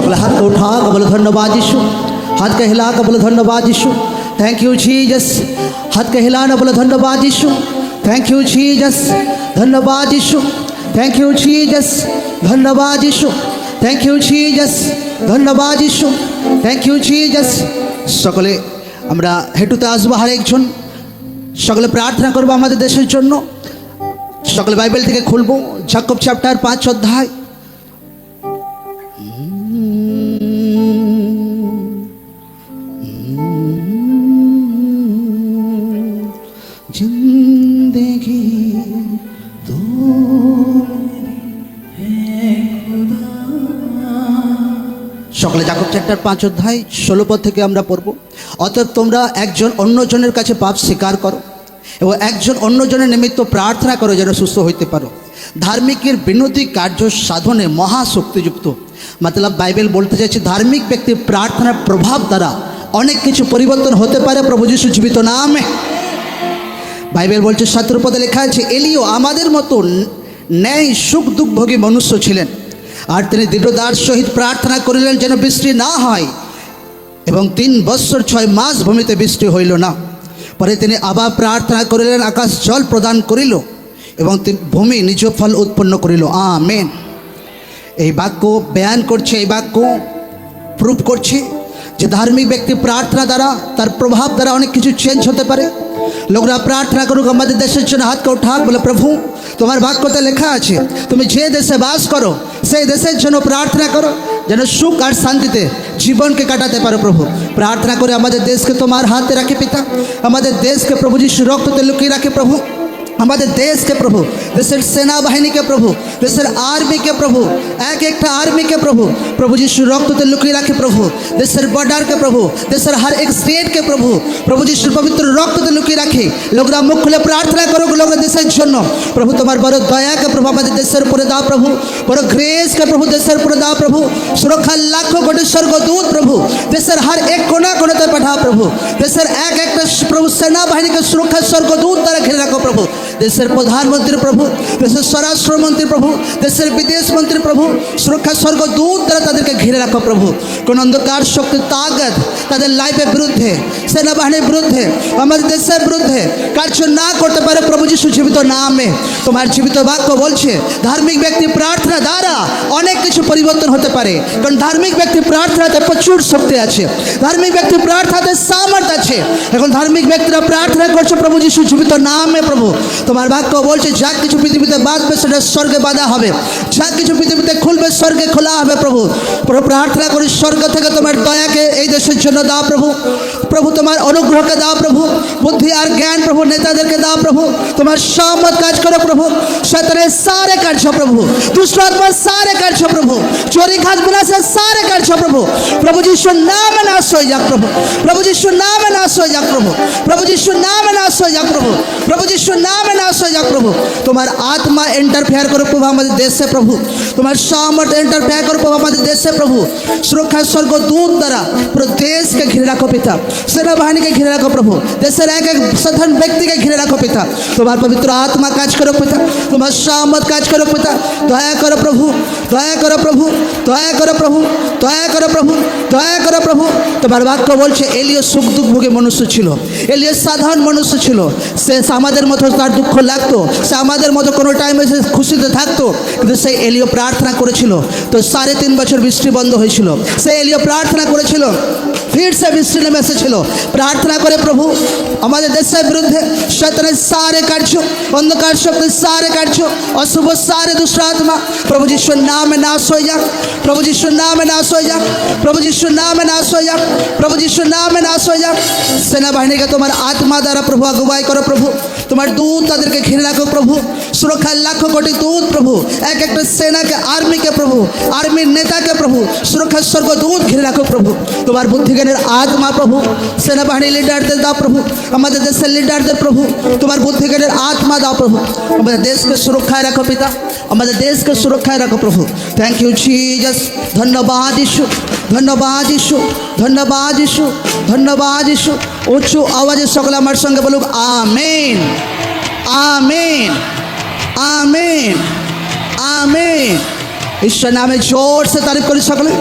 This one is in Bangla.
সকলে হাত উঠা বলে ধন্যবাদ যিশু। हाथ का हिला कर बोलो धन्यवाद यीशु। Thank you Jesus. हाथ का हिलाना बोलो धन्यवाद यीशु। Thank you Jesus. धन्यवाद यीशु। Thank you Jesus. धन्यवाद यीशु। Thank you Jesus. धन्यवाद यीशु। Thank you Jesus. সকলে আমরা হেঁটুতে আসবো আর একজন সকলে প্রার্থনা করবো আমাদের দেশের জন্য। সকলে বাইবেল থেকে খুলবো যাকব চ্যাপ্টার 5 অধ্যায়। जिंदगी तो সকলে যাকব চ্যাপ্টার 5 অধ্যায় 16 পদ থেকে আমরা পড়ব। অতএব তোমরা একজন অন্যজনের কাছে পাপ স্বীকার করো এবং একজন অন্যজনের নিমিত্ত প্রার্থনা করো যেন সুস্থ হইতে পারো। ধার্মিকের বিনতি কার্য সাধনে মহাশক্তিযুক্ত। মতলব বাইবেল বলতে চাইছে ধার্মিক ব্যক্তির প্রার্থনার প্রভাব দ্বারা অনেক কিছু পরিবর্তন হতে পারে প্রভু যিশু জীবিত নামে। বাইবেল বলছে 17 পদে লেখা আছে এলিও আমাদের মতো ন্যায় সুখ দুঃখ ভোগী মনুষ্য ছিলেন, আর তিনি দৃঢ়তার সহিত প্রার্থনা করিলেন যেন বৃষ্টি না হয়, এবং 3 বৎসর 6 মাস ভূমিতে বৃষ্টি হইল না। পরে তিনি আবার প্রার্থনা করিলেন, আকাশ জল প্রদান করিল এবং ভূমি নিজ ফল উৎপন্ন করিল। আমেন। এই বাক্য বয়ান করছে, এই বাক্য প্রুফ করছে যে ধার্মিক ব্যক্তি প্রার্থনা দ্বারা তার প্রভাব দ্বারা অনেক কিছু চেঞ্জ হতে পারে। লোকরা প্রার্থনা করুক আমাদের দেশের জন্য। হাতকে উঠাক বলে প্রভু তোমার বাক্যতে লেখা আছে তুমি যে দেশে বাস করো সেই দেশের জন্য প্রার্থনা করো যেন সুখ আর শান্তিতে জীবনকে কাটাতে পারো। প্রভু প্রার্থনা করে আমাদের দেশকে তোমার হাতে রাখে পিতা। আমাদের দেশকে প্রভু যিশু রক্ততে লুকিয়ে রাখে প্রভু। আমাদের দেশকে প্রভু, দেশের সেনাবাহিনীকে প্রভু, দেশের আর্মিকে প্রভু, এক একটা আর্মিকে প্রভু প্রভু যিশু রক্ততে লুকিয়ে রাখে প্রভু। দেশের বর্ডারকে প্রভু, দেশের হর এক স্টেটকে প্রভু প্রভু যিশুর পবিত্র রক্ততে লুকিয়ে রাখে। লোকরা মুখ খুলে প্রার্থনা করুক লোকের দেশের জন্য। প্রভু তোমার বড় দয়াকে প্রভু আমাদের দেশের উপরে দাও প্রভু। বড় গ্রেসকে প্রভু দেশের উপরে দাও প্রভু। সুরক্ষার লাখো কোটি স্বর্গদূত প্রভু দেশের হর এক কোনা কোনাতে পাঠাও প্রভু। দেশের এক একটা প্রভু সেনাবাহিনীকে সুরক্ষার স্বর্গদূত দ্বারা ঘিরে রাখো প্রভু। দেশের প্রধানমন্ত্রী প্রভু, দেশের স্বরাষ্ট্রমন্ত্রী প্রভু, দেশের বিদেশ মন্ত্রী প্রভু সুরক্ষা স্বর্গদূত দ্বারা তাদেরকে ঘিরে রাখো প্রভু। কোন অন্ধকার শক্তি তাগত তাদের লাইফের বিরুদ্ধে, সেনাবাহিনীর বিরুদ্ধে, আমাদের দেশের বিরুদ্ধে কার্য না করতে পারে প্রভু যিশু জীবিত নামে। তোমার জীবিত বাক্য বলছে ধার্মিক ব্যক্তি প্রার্থনা দ্বারা অনেক কিছু পরিবর্তন হতে পারে। কারণ ধার্মিক ব্যক্তি প্রার্থনাতে প্রচুর শক্তি আছে, ধার্মিক ব্যক্তি প্রার্থনাতে সামর্থ্য আছে। এখন ধার্মিক ব্যক্তিরা প্রার্থনা করছে প্রভু যিশু জীবিত নামে। প্রভু তোমার বাক্য বলছে যা কিছু পৃথিবীতে বাঁধবে সেটা স্বর্গে বাঁধা হবে, যা কিছু পৃথিবীতে খুলবে স্বর্গে খোলা হবে। প্রভু প্রার্থনা করি স্বর্গ থেকে তোমার দয়াকে এই দেশের জন্য দাও প্রভু। প্রভু তোমার অনুগ্রহকে দাও প্রভু, বুদ্ধি আর জ্ঞান প্রভু নেতাদেরকে দাও প্রভু। তোমার সম্মত কাজ করো প্রভু। শয়তানের सारे कार्य प्रभु, दुष्ट आत्मा सारे कार्य प्रभु, चोरी खास विनाश सारे कार्य प्रभु प्रभु यीशु नाम में नाश हो जा प्रभु। प्रभु यीशु नाम में नाश हो जा प्रभु। प्रभु यीशु नाम में नाश हो जा प्रभु। प्रभु यीशु नाम में नाश हो जा प्रभु। तुम्हार आत्मा इंटरफेयर करो प्रभु हमारे देश से प्रभु। तुम्हार सामर्थ्य इंटरफेयर करो प्रभु हमारे देश से प्रभु। सुरक्षा स्वर्गदूत द्वारा पूरे देश के घिरे रखो पिता। सेनाबाहिनी के घिरे रखो प्रभु। देशर एक एक साधारण व्यक्ति के घिरे रखो पिता। तुम्हार पवित्र आत्मा काज करो पिता। तुम्हार सामर्थ काज करो पिता। दया करो प्रभु, दया करो प्रभु, दया करो प्रभु, दया करो प्रभु, दया करो प्रभु। তোমার বাক্য বলছে এলিও সুখ দুঃখ ভোগে মনুষ্য ছিল, এলিও সাধারণ মনুষ্য ছিল। সে আমাদের মতো তার দুঃখ লাগতো, সে আমাদের মতো কোনো টাইমে সে খুশিতে থাকতো, কিন্তু সেই এলিও প্রার্থনা করেছিল তো 3.5 বছর বৃষ্টি বন্ধ হয়েছিল। সে এলিও প্রার্থনা করেছিল, फिर से বৃষ্টি নেমে এসেছিল। প্রার্থনা করে প্রভু আমাদের দেশের বিরুদ্ধে শয়তানের सारे कार्य, अंधकार शक्ति सारे कार्य, अशुभ सारे दुष्ट आत्मा प्रभु यीशु नाम में नाश हो जा। प्रभु यीशु नाम में नाश हो जा। प्रभु यीशु नाम में नाश हो जा। प्रभु यीशु नाम में नाश हो जा। सेनाबाहिनी का तुम्हार आत्मा द्वारा प्रभु अगुवाई करो प्रभु। तुम्हार दूत तादेरके घिरे राखो प्रभु। सुरक्षा लाखों कोटि दूत प्रभु, एक एक सेना के आर्मी के प्रभु, आर्मी नेता के प्रभु सुरक्षा स्वर्गदूत घिरे राखो प्रभु। तुम्हार बुद्धि ज्ञानेर आत्मा प्रभु सेनाबाहिनी लीडरদের দাও প্রভু। আমাদের দেশের लीडरদের प्रभु তোমার বুদ্ধি জ্ঞানের আত্মা দাও प्रभु। আমাদের দেশকে সুরক্ষায় রাখো পিতা। আমাদের দেশকে সুরক্ষায় রাখো প্রভু। Thank you Jesus. ধন্যবাদ যিশু, ধন্যবাদ যিশু, ধন্যবাদ যিশু, ধন্যবাদ যিশু। উচ্চ আওয়াজে সকলে আমার সঙ্গে বলুক আমেন, আমেন, আমেন, আমেন। ঈশ্বর নামে জোর সে তারিফ করি সকলে।